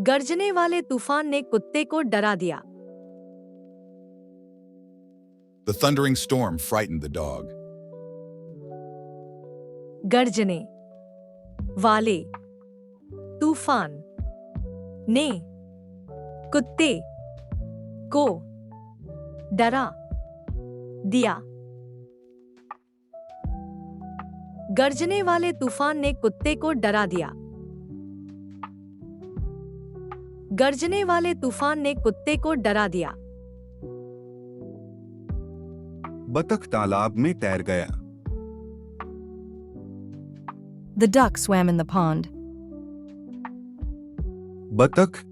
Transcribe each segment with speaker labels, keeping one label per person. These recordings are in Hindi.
Speaker 1: गर्जने वाले तूफान ने कुत्ते को डरा दिया।
Speaker 2: The thundering storm frightened the dog.
Speaker 1: गर्जने वाले तूफान ने कुत्ते को डरा दिया। गर्जने वाले तूफान ने कुत्ते को डरा दिया। गर्जने वाले तूफान ने कुत्ते को डरा दिया।
Speaker 3: बतख तालाब में तैर गया।
Speaker 4: The duck swam in the pond.
Speaker 3: बतख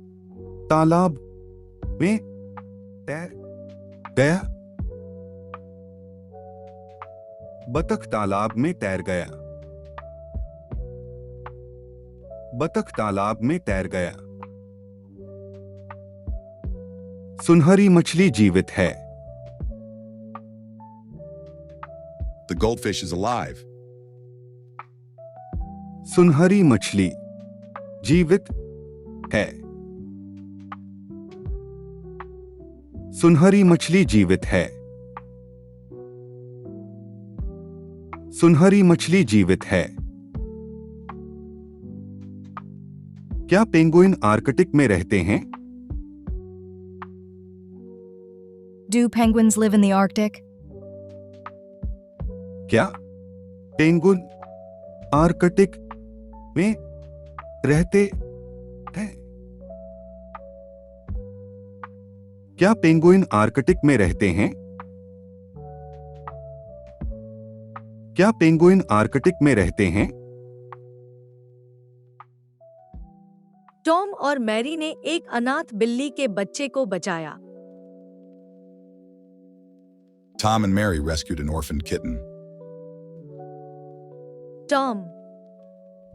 Speaker 3: तालाब में तैर गया। बतख तालाब में तैर गया। बतख तालाब में तैर गया। सुनहरी मछली जीवित है।
Speaker 2: The goldfish is alive.
Speaker 3: सुनहरी मछली जीवित है। सुनहरी मछली जीवित है। सुनहरी मछली जीवित है। क्या पेंगुइन आर्कटिक में रहते हैं?
Speaker 4: Do penguins live in the Arctic?
Speaker 3: क्या पेंगुइन आर्कटिक में रहते हैं? क्या पेंगुइन आर्कटिक में रहते हैं? क्या पेंगुइन आर्कटिक में रहते हैं?
Speaker 1: टॉम और मैरी ने एक अनाथ बिल्ली के बच्चे को बचाया।
Speaker 2: Tom and Mary rescued an orphaned kitten.
Speaker 1: Tom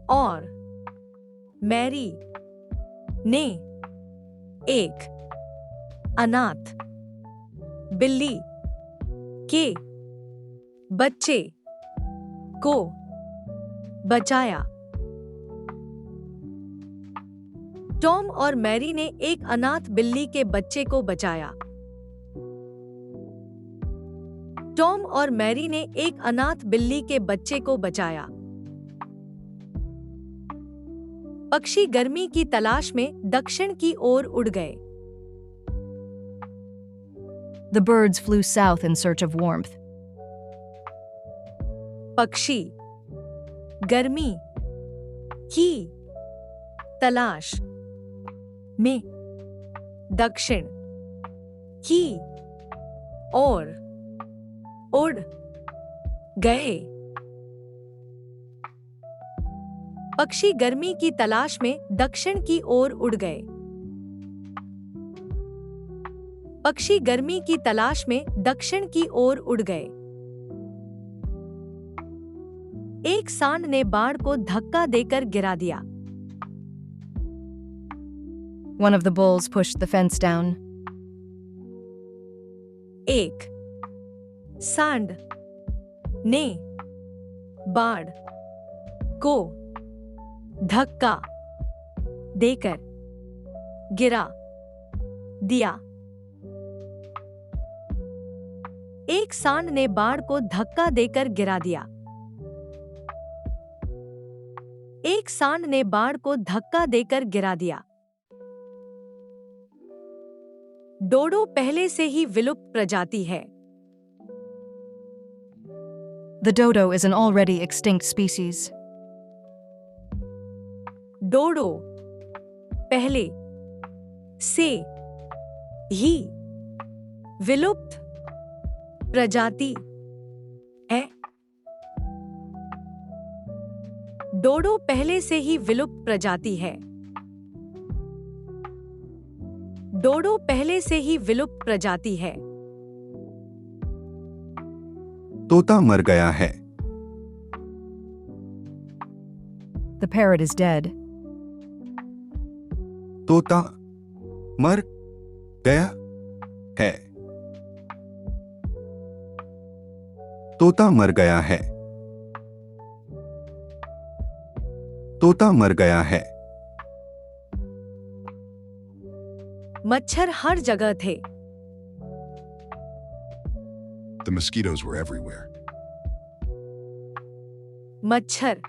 Speaker 1: और मैरी ने एक अनाथ बिल्ली के बच्चे को बचाया। टॉम और मैरी ने एक अनाथ बिल्ली के बच्चे को बचाया। टॉम और मैरी ने एक अनाथ बिल्ली के बच्चे को बचाया। पक्षी गर्मी की तलाश में दक्षिण की ओर उड़ गए।
Speaker 4: The birds flew south in search of warmth.
Speaker 1: पक्षी गर्मी की तलाश में दक्षिण की ओर उड़ गए। पक्षी गर्मी की तलाश में दक्षिण की ओर उड़ गए। पक्षी गर्मी की तलाश में दक्षिण की ओर उड़ गए। एक सांड ने बाड़ को धक्का देकर गिरा दिया।
Speaker 4: One of the bulls pushed the fence down.
Speaker 1: एक सांड ने बाड़ को धक्का देकर गिरा दिया। एक सांड ने बाड़ को धक्का देकर गिरा दिया। एक सांड ने बाड़ को धक्का देकर गिरा दिया। डोडो पहले से ही विलुप्त प्रजाति है।
Speaker 4: The dodo is an already extinct species.
Speaker 1: डोडो पहले से ही विलुप्त प्रजाति है। डोडो पहले से ही विलुप्त प्रजाति है। डोडो पहले से ही विलुप्त प्रजाति है।
Speaker 3: तोता मर गया है।
Speaker 4: The parrot is dead.
Speaker 3: तोता मर गया है। तोता मर गया है। तोता मर गया है।
Speaker 1: मच्छर हर जगह थे।
Speaker 2: The mosquitoes were everywhere.
Speaker 1: मच्छर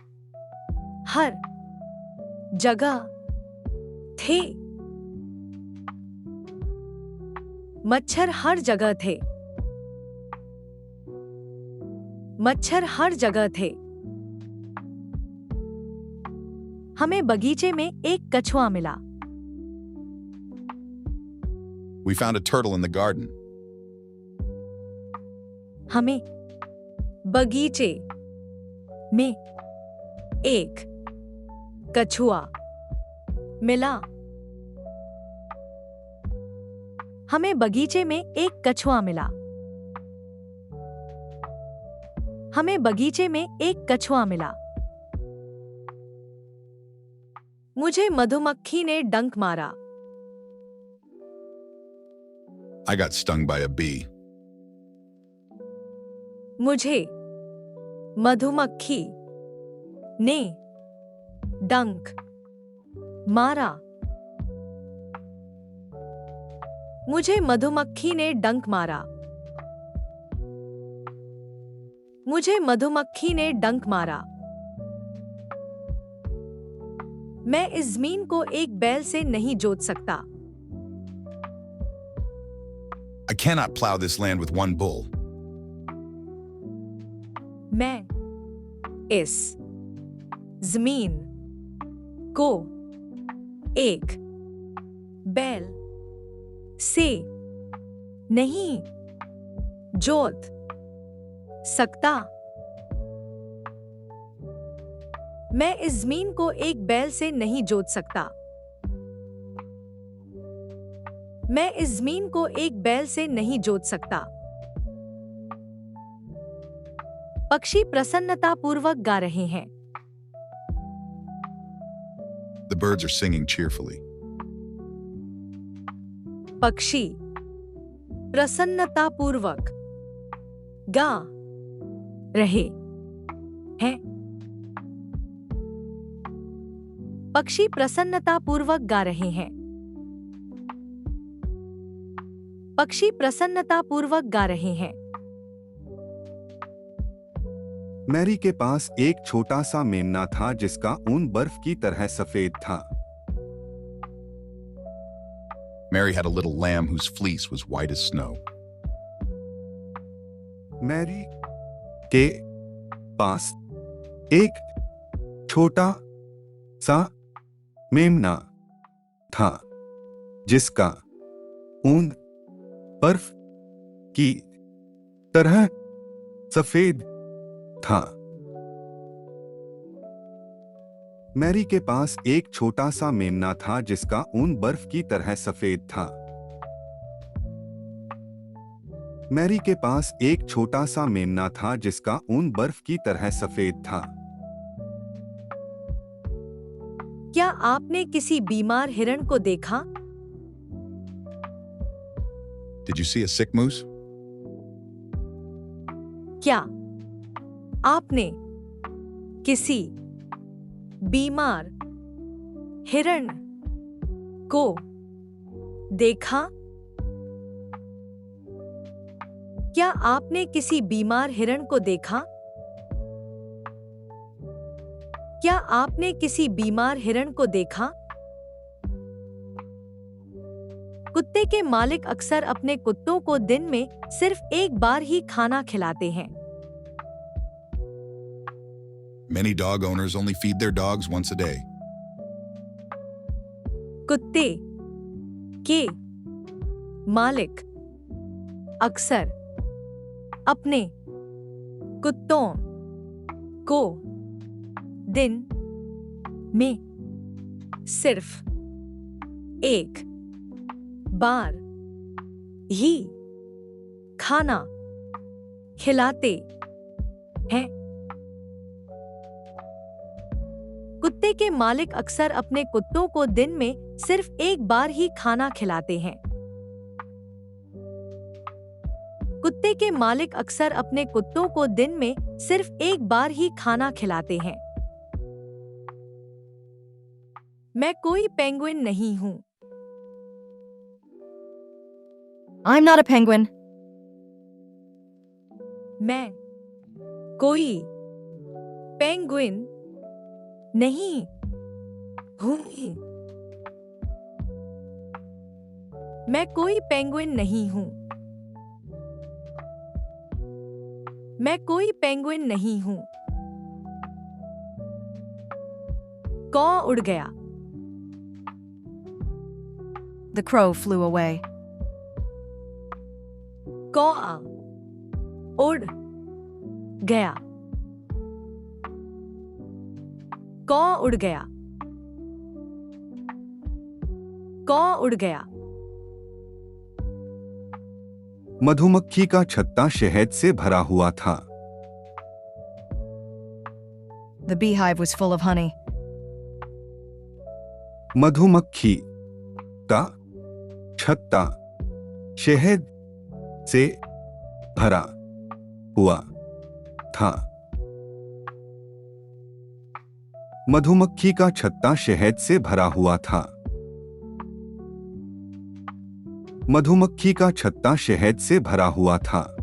Speaker 1: हर जगह थे। मच्छर हर जगह थे। मच्छर हर जगह थे। हमें बगीचे में एक कछुआ मिला।
Speaker 2: We found a turtle in the garden.
Speaker 1: हमें बगीचे में एक कछुआ मिला। हमें बगीचे में एक कछुआ मिला। हमें बगीचे में एक कछुआ मिला। मुझे मधुमक्खी ने डंक मारा।
Speaker 2: I got stung by a bee.
Speaker 1: मुझे मधुमक्खी ने डंक मारा। मुझे मधुमक्खी ने डंक मारा। मुझे मधुमक्खी ने डंक मारा। मैं इस जमीन को एक बैल से नहीं जोत सकता।
Speaker 2: I cannot plow this land with one bull.
Speaker 1: मैं इस जमीन को एक बैल से नहीं जोत सकता। मैं इस जमीन को एक बैल से नहीं जोत सकता। मैं इस जमीन को एक बैल से नहीं जोत सकता। पक्षी प्रसन्नतापूर्वक गा रहे हैं।
Speaker 2: The birds are singing cheerfully.
Speaker 1: पक्षी प्रसन्नतापूर्वक गा रहे हैं। पक्षी प्रसन्नतापूर्वक गा रहे हैं। पक्षी प्रसन्नतापूर्वक गा रहे हैं।
Speaker 3: मैरी के पास एक छोटा सा मेमना था जिसका ऊन बर्फ की तरह सफेद था।
Speaker 2: Mary had a little lamb whose fleece was white as snow.
Speaker 3: Mary के पास एक छोटा सा मेमना था जिसका ऊन बर्फ की तरह सफेद था। मैरी के पास एक छोटा सा मेमना था जिसका ऊन बर्फ की तरह सफेद था। मैरी के पास एक छोटा सा मेमना था जिसका ऊन बर्फ की तरह सफेद था।
Speaker 1: क्या आपने किसी बीमार हिरण को देखा?
Speaker 2: Did you see a sick moose?
Speaker 1: क्या आपने किसी बीमार हिरण को देखा? क्या आपने किसी बीमार हिरण को देखा? क्या आपने किसी बीमार हिरण को देखा? कुत्ते के मालिक अक्सर अपने कुत्तों को दिन में सिर्फ एक बार ही खाना खिलाते हैं।
Speaker 2: Many dog owners only feed their dogs once a day.
Speaker 1: कुत्ते के मालिक अक्सर अपने कुत्तों को दिन में सिर्फ एक बार ही खाना खिलाते हैं। कुत्ते के मालिक अक्सर अपने कुत्तों को दिन में सिर्फ एक बार ही खाना खिलाते हैं। कुत्ते के मालिक अक्सर अपने कुत्तों को दिन में सिर्फ एक बार ही खाना खिलाते हैं। मैं कोई पेंगुइन नहीं हूं।
Speaker 4: I'm not a penguin.
Speaker 1: मैं कोई पेंगुइन नहीं हूँ। मैं कोई पेंगुइन नहीं हूँ। मैं कोई पेंगुइन नहीं हूँ। कौ उड़ गया।
Speaker 4: The crow flew away.
Speaker 1: कौ उड़ गया। कौ उड़ गया। कौ उड़ गया।
Speaker 3: मधुमक्खी का छत्ता शहद से भरा हुआ था।
Speaker 4: The beehive was full of honey.
Speaker 3: मधुमक्खी का छत्ता शहद से भरा हुआ था। मधुमक्खी का छत्ता शहद से भरा हुआ था। मधुमक्खी का छत्ता शहद से भरा हुआ था।